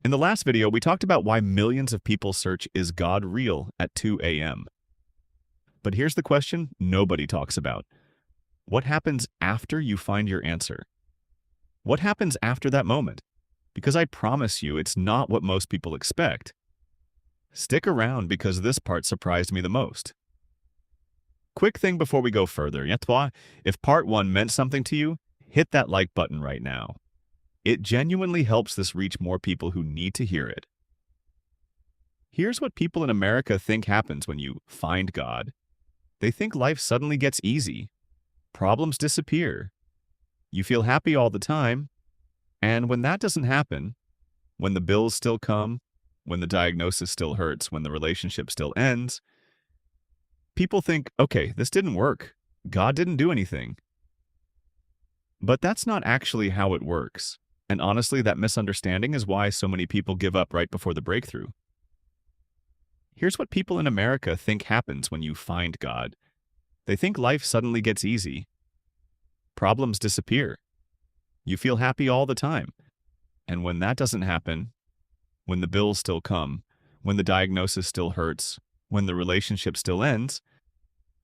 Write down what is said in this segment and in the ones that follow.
In the last video, we talked about why millions of people search "Is God real?" at 2 a.m. But here's the question nobody talks about. What happens after you find your answer? What happens after that moment? Because I promise you, it's not what most people expect. Stick around because this part surprised me the most. Quick thing before we go further. If part 1 meant something to you, hit that like button right now. It genuinely helps this reach more people who need to hear it. Here's what people in America think happens when you find God. They think life suddenly gets easy. Problems disappear. You feel happy all the time. And when that doesn't happen, when the bills still come, when the diagnosis still hurts, when the relationship still ends, people think, okay, this didn't work. God didn't do anything. But that's not actually how it works. And honestly, that misunderstanding is why so many people give up right before the breakthrough. Here's what people in America think happens when you find God. They think life suddenly gets easy. Problems disappear. You feel happy all the time. And when that doesn't happen, when the bills still come, when the diagnosis still hurts, when the relationship still ends,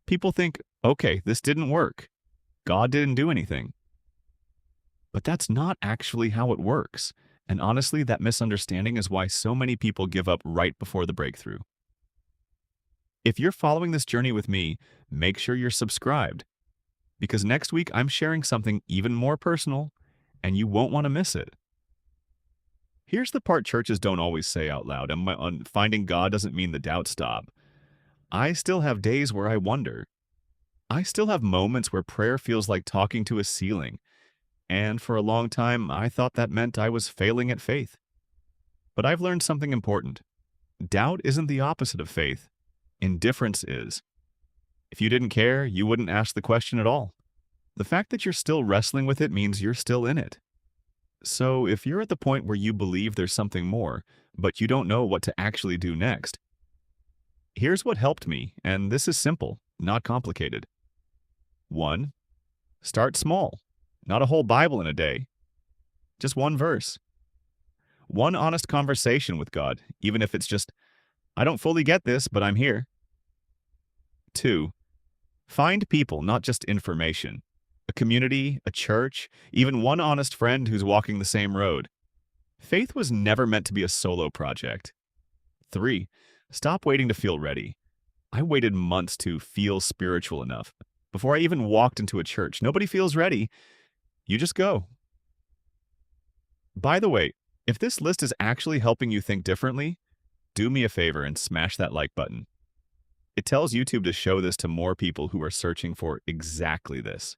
people think, okay, this didn't work. God didn't do anything. But that's not actually how it works. And honestly, that misunderstanding is why so many people give up right before the breakthrough. If you're following this journey with me, make sure you're subscribed. Because next week, I'm sharing something even more personal, and you won't want to miss it. Here's the part churches don't always say out loud, and finding God doesn't mean the doubts stop. I still have days where I wonder. I still have moments where prayer feels like talking to a ceiling, and for a long time, I thought that meant I was failing at faith. But I've learned something important. Doubt isn't the opposite of faith. Indifference is. If you didn't care, you wouldn't ask the question at all. The fact that you're still wrestling with it means you're still in it. So if you're at the point where you believe there's something more, but you don't know what to actually do next, here's what helped me, and this is simple, not complicated. 1. Start small. Not a whole Bible in a day. Just one verse. One honest conversation with God, even if it's just, I don't fully get this, but I'm here. 2. Find people, not just information. A community, a church, even one honest friend who's walking the same road. Faith was never meant to be a solo project. 3. Stop waiting to feel ready. I waited months to feel spiritual enough. Before I even walked into a church, nobody feels ready. You just go. By the way, if this list is actually helping you think differently, do me a favor and smash that like button. It tells YouTube to show this to more people who are searching for exactly this.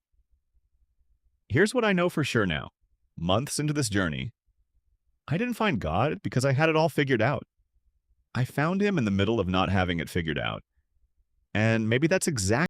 Here's what I know for sure now. Months into this journey, I didn't find God because I had it all figured out. I found him in the middle of not having it figured out. And maybe that's exactly